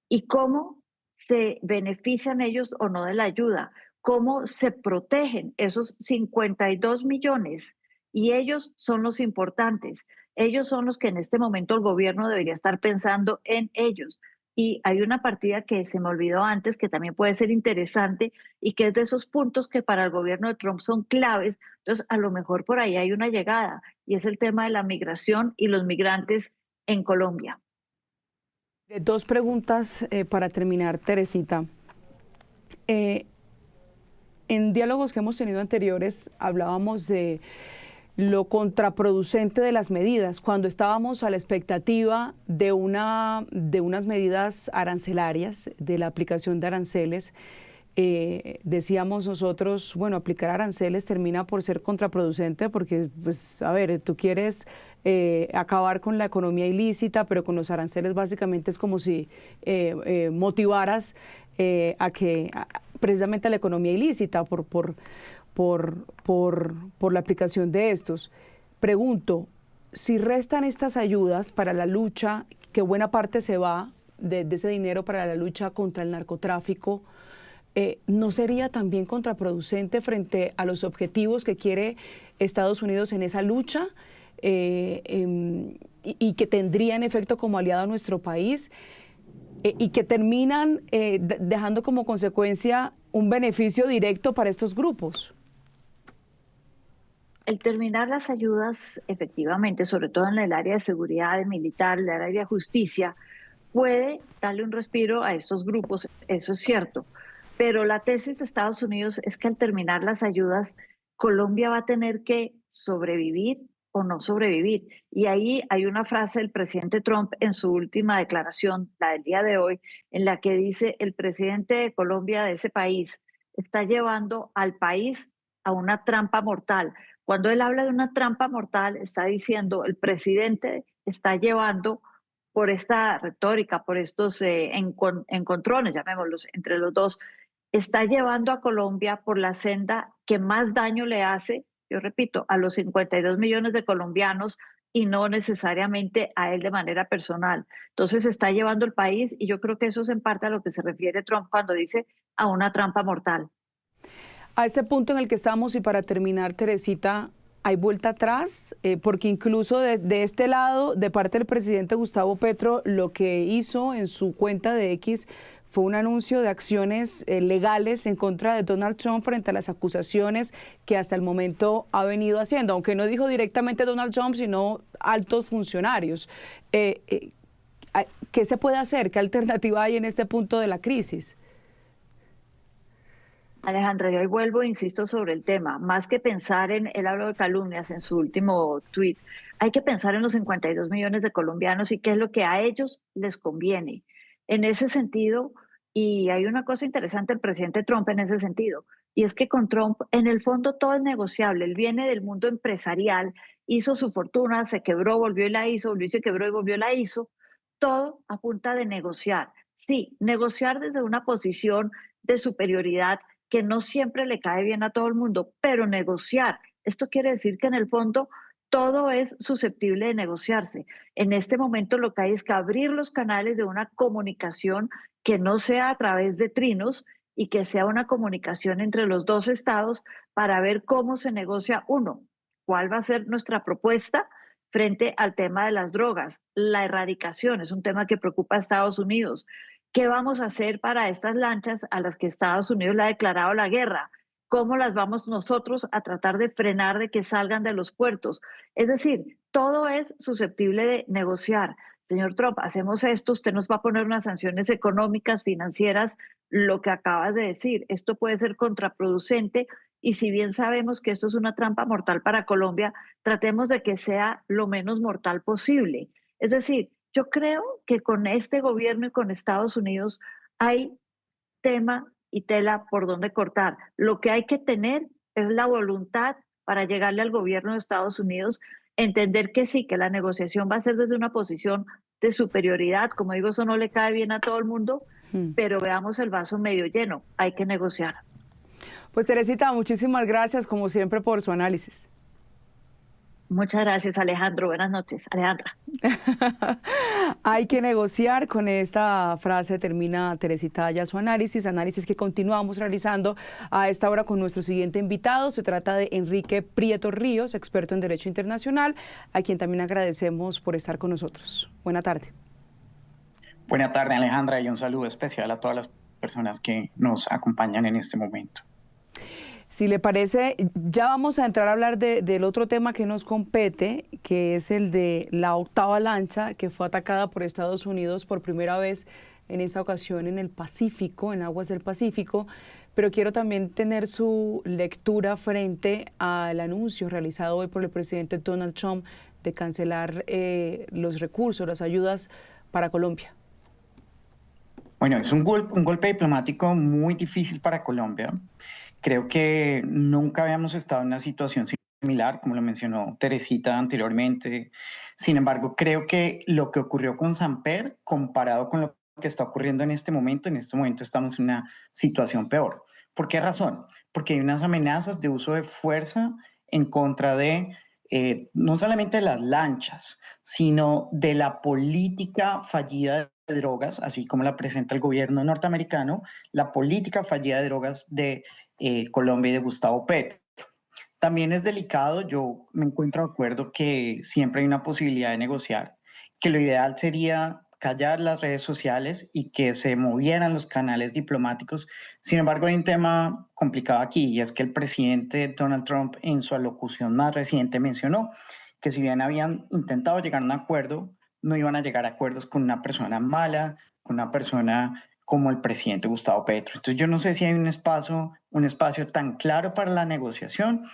y cómo se benefician ellos o no de la ayuda, cómo se protegen esos 52 millones, y ellos son los importantes, ellos son los que en este momento el gobierno debería estar pensando en ellos. Y hay una partida que se me olvidó antes, que también puede ser interesante y que es de esos puntos que para el gobierno de Trump son claves. Entonces, a lo mejor por ahí hay una llegada, y es el tema de la migración y los migrantes en Colombia. Dos preguntas para terminar, Teresita. En diálogos que hemos tenido anteriores hablábamos de lo contraproducente de las medidas, cuando estábamos a la expectativa de unas medidas arancelarias, de la aplicación de aranceles. Decíamos nosotros, bueno, aplicar aranceles termina por ser contraproducente porque, pues, a ver, tú quieres acabar con la economía ilícita, pero con los aranceles básicamente es como si motivaras precisamente a la economía ilícita por la aplicación de estos. Pregunto, si restan estas ayudas para la lucha, que buena parte se va de ese dinero para la lucha contra el narcotráfico, ¿no sería también contraproducente frente a los objetivos que quiere Estados Unidos en esa lucha y que tendría en efecto como aliado a nuestro país y que terminan dejando como consecuencia un beneficio directo para estos grupos? El terminar las ayudas, efectivamente, sobre todo en el área de seguridad militar, en el área de justicia, puede darle un respiro a estos grupos, eso es cierto. Pero la tesis de Estados Unidos es que al terminar las ayudas, Colombia va a tener que sobrevivir o no sobrevivir. Y ahí hay una frase del presidente Trump en su última declaración, la del día de hoy, en la que dice: el presidente de Colombia, de ese país, está llevando al país a una trampa mortal. Cuando él habla de una trampa mortal, está diciendo el presidente está llevando, por esta retórica, por estos encontrones, llamémoslos, entre los dos, está llevando a Colombia por la senda que más daño le hace, yo repito, a los 52 millones de colombianos y no necesariamente a él de manera personal. Entonces está llevando el país, y yo creo que eso es en parte a lo que se refiere Trump cuando dice a una trampa mortal. A este punto en el que estamos, y para terminar, Teresita, ¿hay vuelta atrás? Porque incluso de este lado, de parte del presidente Gustavo Petro, lo que hizo en su cuenta de X fue un anuncio de acciones legales en contra de Donald Trump frente a las acusaciones que hasta el momento ha venido haciendo, aunque no dijo directamente Donald Trump, sino altos funcionarios. ¿Qué se puede hacer? ¿Qué alternativa hay en este punto de la crisis? Alejandra, yo hoy vuelvo e insisto sobre el tema. Más que pensar en, él habló de calumnias en su último tuit, hay que pensar en los 52 millones de colombianos y qué es lo que a ellos les conviene. En ese sentido, y hay una cosa interesante del presidente Trump en ese sentido, y es que con Trump, en el fondo, todo es negociable. Él viene del mundo empresarial, hizo su fortuna, se quebró, volvió y la hizo, volvió y se quebró y volvió y la hizo. todo a punta de negociar. Sí, negociar desde una posición de superioridad que no siempre le cae bien a todo el mundo, pero negociar. Esto quiere decir que en el fondo todo es susceptible de negociarse. En este momento lo que hay es que abrir los canales de una comunicación que no sea a través de trinos y que sea una comunicación entre los dos estados para ver cómo se negocia uno, cuál va a ser nuestra propuesta frente al tema de las drogas. La erradicación es un tema que preocupa a Estados Unidos. ¿Qué vamos a hacer para estas lanchas a las que Estados Unidos le ha declarado la guerra? ¿Cómo las vamos nosotros a tratar de frenar de que salgan de los puertos? Es decir, todo es susceptible de negociar. Señor Trump, hacemos esto, usted nos va a poner unas sanciones económicas, financieras, lo que acabas de decir. Esto puede ser contraproducente y si bien sabemos que esto es una trampa mortal para Colombia, tratemos de que sea lo menos mortal posible. Es decir, yo creo que con este gobierno y con Estados Unidos hay tema y tela por donde cortar. Lo que hay que tener es la voluntad para llegarle al gobierno de Estados Unidos, entender que sí, que la negociación va a ser desde una posición de superioridad. Como digo, eso no le cae bien a todo el mundo, pero veamos el vaso medio lleno. Hay que negociar. Pues Teresita, muchísimas gracias como siempre por su análisis. Muchas gracias, Alejandro. Buenas noches, Alejandra. Hay que negociar. Con esta frase termina Teresita ya su análisis que continuamos realizando a esta hora con nuestro siguiente invitado. Se trata de Enrique Prieto Ríos, experto en Derecho Internacional, a quien también agradecemos por estar con nosotros. Buena tarde. Buena tarde, Alejandra, y un saludo especial a todas las personas que nos acompañan en este momento. Si le parece, ya vamos a entrar a hablar del otro tema que nos compete, que es el de la octava lancha que fue atacada por Estados Unidos por primera vez, en esta ocasión en el Pacífico, en aguas del Pacífico, pero quiero también tener su lectura frente al anuncio realizado hoy por el presidente Donald Trump de cancelar los recursos, las ayudas para Colombia. Bueno, es un golpe diplomático muy difícil para Colombia. Creo que nunca habíamos estado en una situación similar, como lo mencionó Teresita anteriormente. Sin embargo, creo que lo que ocurrió con Samper, comparado con lo que está ocurriendo en este momento estamos en una situación peor. ¿Por qué razón? Porque hay unas amenazas de uso de fuerza en contra de no solamente de las lanchas, sino de la política fallida de drogas, así como la presenta el gobierno norteamericano, la política fallida de drogas de Colombia y de Gustavo Petro. También es delicado, yo me encuentro de acuerdo que siempre hay una posibilidad de negociar, que lo ideal sería callar las redes sociales y que se movieran los canales diplomáticos. Sin embargo, hay un tema complicado aquí y es que el presidente Donald Trump en su alocución más reciente mencionó que si bien habían intentado llegar a un acuerdo, no iban a llegar a acuerdos con una persona mala, con una persona como el presidente Gustavo Petro. Entonces yo no sé si hay un espacio tan claro para la negociación,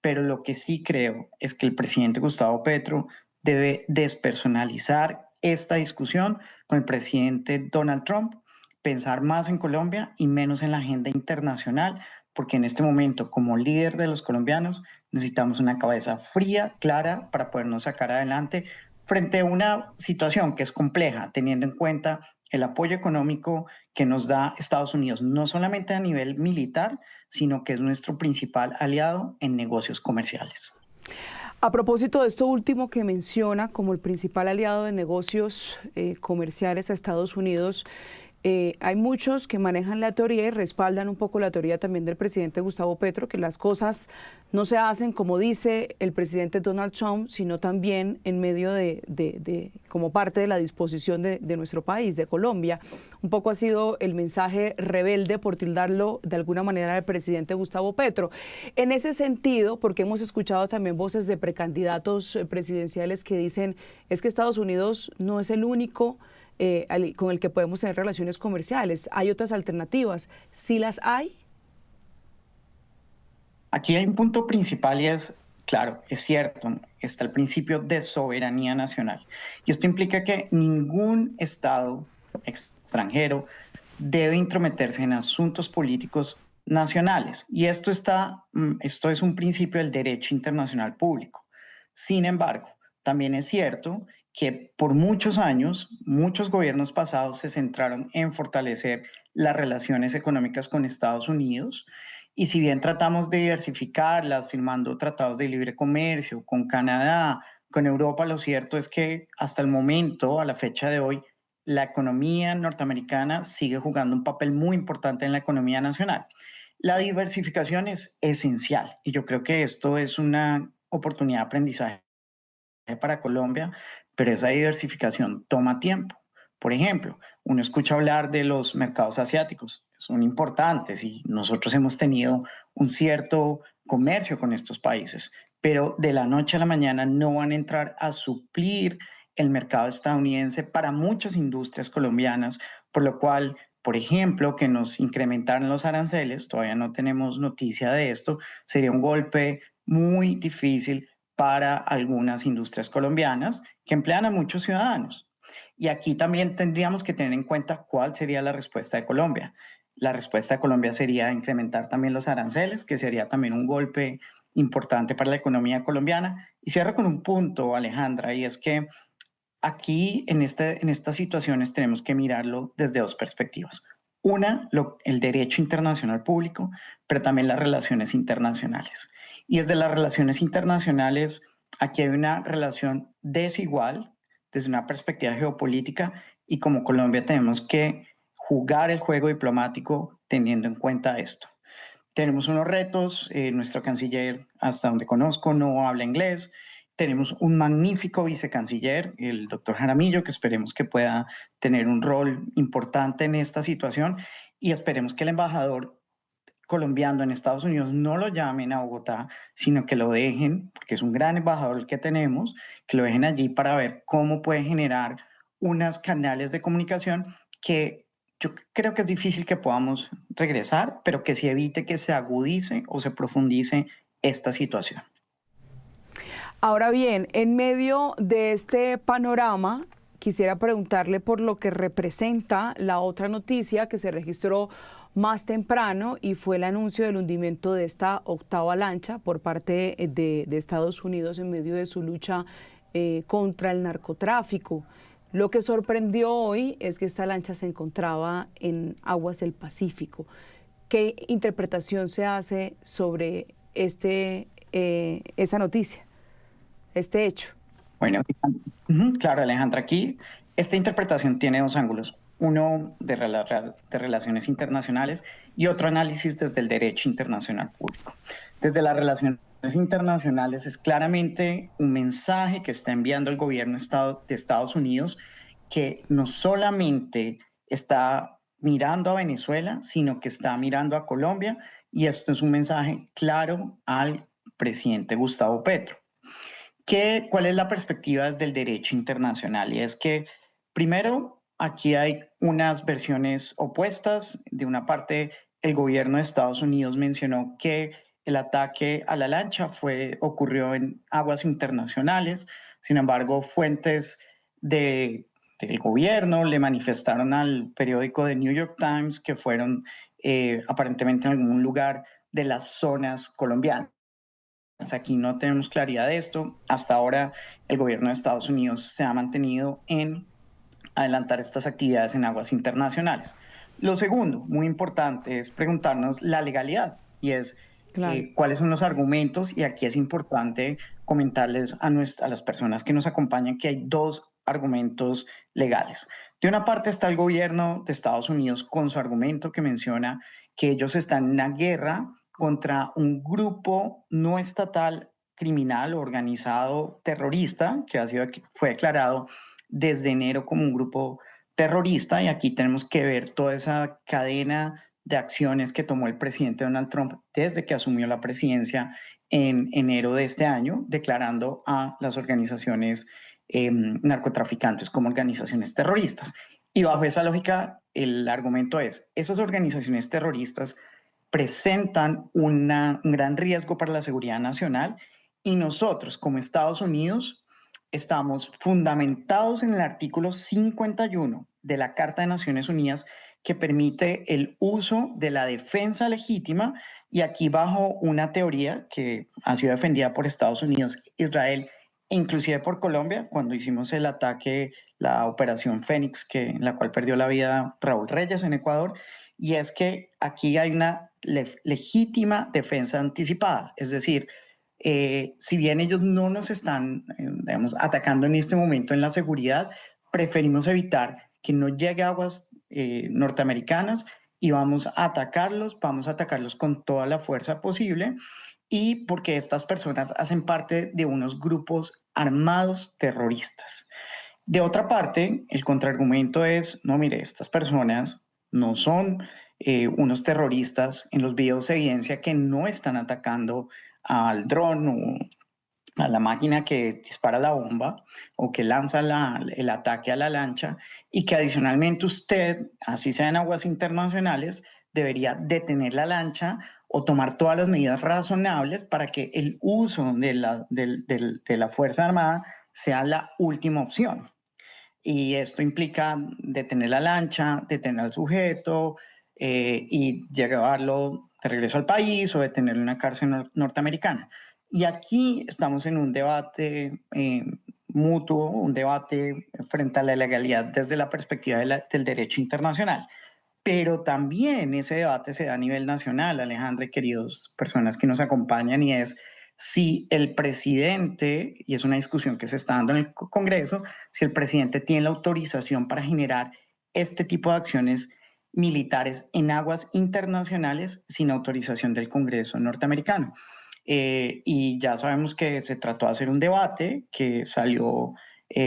pero lo que sí creo es que el presidente Gustavo Petro debe despersonalizar esta discusión con el presidente Donald Trump, pensar más en Colombia y menos en la agenda internacional, porque en este momento, como líder de los colombianos, necesitamos una cabeza fría, clara, para podernos sacar adelante frente a una situación que es compleja, teniendo en cuenta el apoyo económico que nos da Estados Unidos, no solamente a nivel militar, sino que es nuestro principal aliado en negocios comerciales. A propósito de esto último que menciona como el principal aliado de negocios comerciales a Estados Unidos, hay muchos que manejan la teoría y respaldan un poco la teoría también del presidente Gustavo Petro, que las cosas no se hacen como dice el presidente Donald Trump, sino también en medio como parte de la disposición de nuestro país, de Colombia. Un poco ha sido el mensaje rebelde, por tildarlo de alguna manera, del presidente Gustavo Petro. En ese sentido, porque hemos escuchado también voces de precandidatos presidenciales que dicen es que Estados Unidos no es el único con el que podemos tener relaciones comerciales. Hay otras alternativas. ¿Sí las hay? Aquí hay un punto principal y es, claro, es cierto, está el principio de soberanía nacional. Y esto implica que ningún Estado extranjero debe intrometerse en asuntos políticos nacionales. Y esto es un principio del derecho internacional público. Sin embargo, también es cierto que por muchos años, muchos gobiernos pasados se centraron en fortalecer las relaciones económicas con Estados Unidos. Y si bien tratamos de diversificarlas, firmando tratados de libre comercio con Canadá, con Europa, lo cierto es que hasta el momento, a la fecha de hoy, la economía norteamericana sigue jugando un papel muy importante en la economía nacional. La diversificación es esencial y yo creo que esto es una oportunidad de aprendizaje para Colombia, pero esa diversificación toma tiempo. Por ejemplo, uno escucha hablar de los mercados asiáticos, son importantes y nosotros hemos tenido un cierto comercio con estos países, pero de la noche a la mañana no van a entrar a suplir el mercado estadounidense para muchas industrias colombianas, por lo cual, por ejemplo, que nos incrementaran los aranceles, todavía no tenemos noticia de esto, sería un golpe muy difícil para algunas industrias colombianas que emplean a muchos ciudadanos. Y aquí también tendríamos que tener en cuenta cuál sería la respuesta de Colombia. La respuesta de Colombia sería incrementar también los aranceles, que sería también un golpe importante para la economía colombiana. Y cierro con un punto, Alejandra, y es que aquí en estas situaciones tenemos que mirarlo desde dos perspectivas. Una, el derecho internacional público, pero también las relaciones internacionales. Y desde las relaciones internacionales, aquí hay una relación desigual desde una perspectiva geopolítica y como Colombia tenemos que jugar el juego diplomático teniendo en cuenta esto. Tenemos unos retos, nuestro canciller, hasta donde conozco, no habla inglés. Tenemos un magnífico vicecanciller, el doctor Jaramillo, que esperemos que pueda tener un rol importante en esta situación y esperemos que el embajador colombiano en Estados Unidos no lo llamen a Bogotá, sino que lo dejen, porque es un gran embajador el que tenemos, que lo dejen allí para ver cómo puede generar unos canales de comunicación que yo creo que es difícil que podamos regresar, pero que sí evite que se agudice o se profundice esta situación. Ahora bien, en medio de este panorama, quisiera preguntarle por lo que representa la otra noticia que se registró más temprano y fue el anuncio del hundimiento de esta octava lancha por parte de Estados Unidos en medio de su lucha contra el narcotráfico. Lo que sorprendió hoy es que esta lancha se encontraba en aguas del Pacífico. ¿Qué interpretación se hace sobre esa noticia, este hecho? Bueno, claro, Alejandra, aquí esta interpretación tiene dos ángulos. Uno de relaciones internacionales y otro análisis desde el derecho internacional público. Desde las relaciones internacionales es claramente un mensaje que está enviando el gobierno de Estados Unidos que no solamente está mirando a Venezuela, sino que está mirando a Colombia y esto es un mensaje claro al presidente Gustavo Petro. ¿Cuál es la perspectiva desde el derecho internacional? Y es que, primero, aquí hay unas versiones opuestas. De una parte, el gobierno de Estados Unidos mencionó que el ataque a la lancha ocurrió en aguas internacionales. Sin embargo, fuentes del gobierno le manifestaron al periódico The New York Times que fueron aparentemente en algún lugar de las zonas colombianas. Aquí no tenemos claridad de esto. Hasta ahora el gobierno de Estados Unidos se ha mantenido en adelantar estas actividades en aguas internacionales. Lo segundo, muy importante, es preguntarnos la legalidad y es cuáles son los argumentos, y aquí es importante comentarles a las personas que nos acompañan que hay dos argumentos legales. De una parte está el gobierno de Estados Unidos con su argumento que menciona que ellos están en una guerra contra un grupo no estatal criminal o organizado terrorista que fue declarado desde enero como un grupo terrorista, y aquí tenemos que ver toda esa cadena de acciones que tomó el presidente Donald Trump desde que asumió la presidencia en enero de este año, declarando a las organizaciones narcotraficantes como organizaciones terroristas. Y bajo esa lógica, el argumento es, esas organizaciones terroristas presentan un gran riesgo para la seguridad nacional y nosotros como Estados Unidos estamos fundamentados en el artículo 51 de la Carta de Naciones Unidas que permite el uso de la defensa legítima, y aquí bajo una teoría que ha sido defendida por Estados Unidos, Israel inclusive por Colombia, cuando hicimos el ataque, la operación Fénix, en la cual perdió la vida Raúl Reyes en Ecuador, y es que aquí hay una legítima defensa anticipada, es decir, si bien ellos no nos están, digamos, atacando en este momento en la seguridad, preferimos evitar que no llegue a aguas norteamericanas y vamos a atacarlos con toda la fuerza posible, y porque estas personas hacen parte de unos grupos armados terroristas. De otra parte, el contraargumento es, no, mire, estas personas no son unos terroristas. En los videos se evidencia que no están atacando al dron o a la máquina que dispara la bomba o que lanza el ataque a la lancha, y que adicionalmente usted, así sea en aguas internacionales, debería detener la lancha o tomar todas las medidas razonables para que el uso de la Fuerza Armada sea la última opción. Y esto implica detener la lancha, detener al sujeto y llevarlo de regreso al país o detenerlo en una cárcel norteamericana. Y aquí estamos en un debate mutuo, un debate frente a la legalidad desde la perspectiva del derecho internacional. Pero también ese debate se da a nivel nacional, Alejandra y queridos personas que nos acompañan, y es si el presidente, y es una discusión que se está dando en el Congreso, si el presidente tiene la autorización para generar este tipo de acciones militares en aguas internacionales sin autorización del Congreso norteamericano. Y ya sabemos que se trató de hacer un debate que salió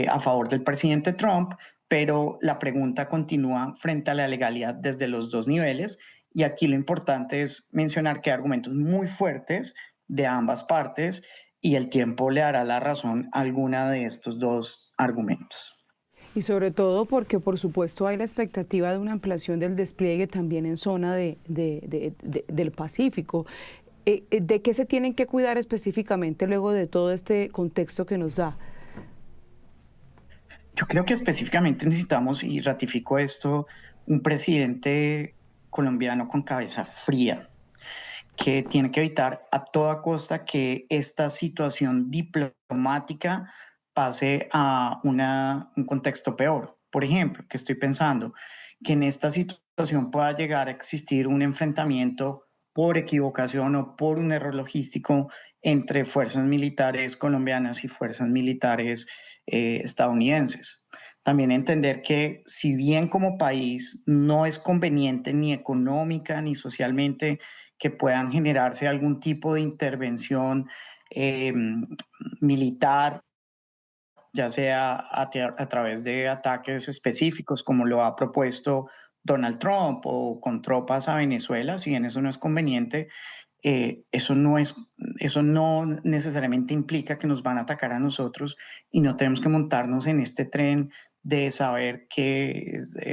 a favor del presidente Trump, pero la pregunta continúa frente a la legalidad desde los dos niveles, y aquí lo importante es mencionar que hay argumentos muy fuertes de ambas partes y el tiempo le dará la razón a alguna de estos dos argumentos. Y sobre todo porque, por supuesto, hay la expectativa de una ampliación del despliegue también en zona del Pacífico. ¿De qué se tienen que cuidar específicamente luego de todo este contexto que nos da? Yo creo que específicamente necesitamos, y ratifico esto, un presidente colombiano con cabeza fría, que tiene que evitar a toda costa que esta situación diplomática pase a un contexto peor. Por ejemplo, que estoy pensando que en esta situación pueda llegar a existir un enfrentamiento por equivocación o por un error logístico entre fuerzas militares colombianas y fuerzas militares estadounidenses. También entender que si bien como país no es conveniente ni económica ni socialmente que puedan generarse algún tipo de intervención militar, ya sea a través de ataques específicos como lo ha propuesto Donald Trump o con tropas a Venezuela, si bien eso no es conveniente, eso no necesariamente implica que nos van a atacar a nosotros, y no tenemos que montarnos en este tren de saber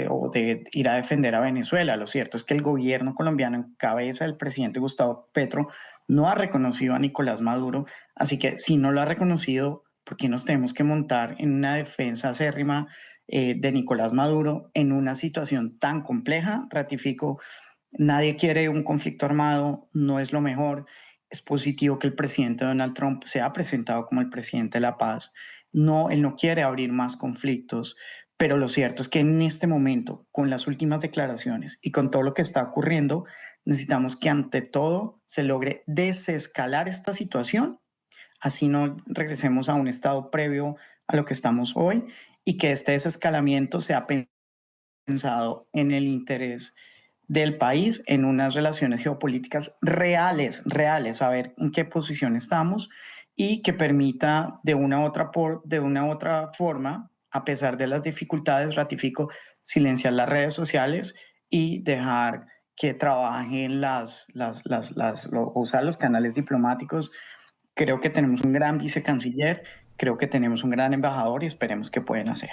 o de ir a defender a Venezuela. Lo cierto es que el gobierno colombiano en cabeza del presidente Gustavo Petro no ha reconocido a Nicolás Maduro, así que si no lo ha reconocido, ¿por qué nos tenemos que montar en una defensa acérrima de Nicolás Maduro en una situación tan compleja? Ratifico, nadie quiere un conflicto armado, no es lo mejor. Es positivo que el presidente Donald Trump se ha presentado como el presidente de la paz. No, él no quiere abrir más conflictos, pero lo cierto es que en este momento, con las últimas declaraciones y con todo lo que está ocurriendo, necesitamos que ante todo se logre desescalar esta situación, así no regresemos a un estado previo a lo que estamos hoy, y que este desescalamiento sea pensado en el interés del país, en unas relaciones geopolíticas reales, saber en qué posición estamos, y que permita de una u otra forma, a pesar de las dificultades, ratifico, silenciar las redes sociales y dejar que trabajen usar los canales diplomáticos. Creo que tenemos un gran vicecanciller, creo que tenemos un gran embajador, y esperemos que pueden hacer.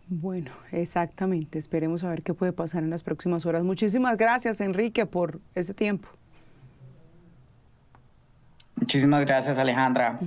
Bueno, exactamente. Esperemos a ver qué puede pasar en las próximas horas. Muchísimas gracias, Enrique, por ese tiempo. Muchísimas gracias, Alejandra.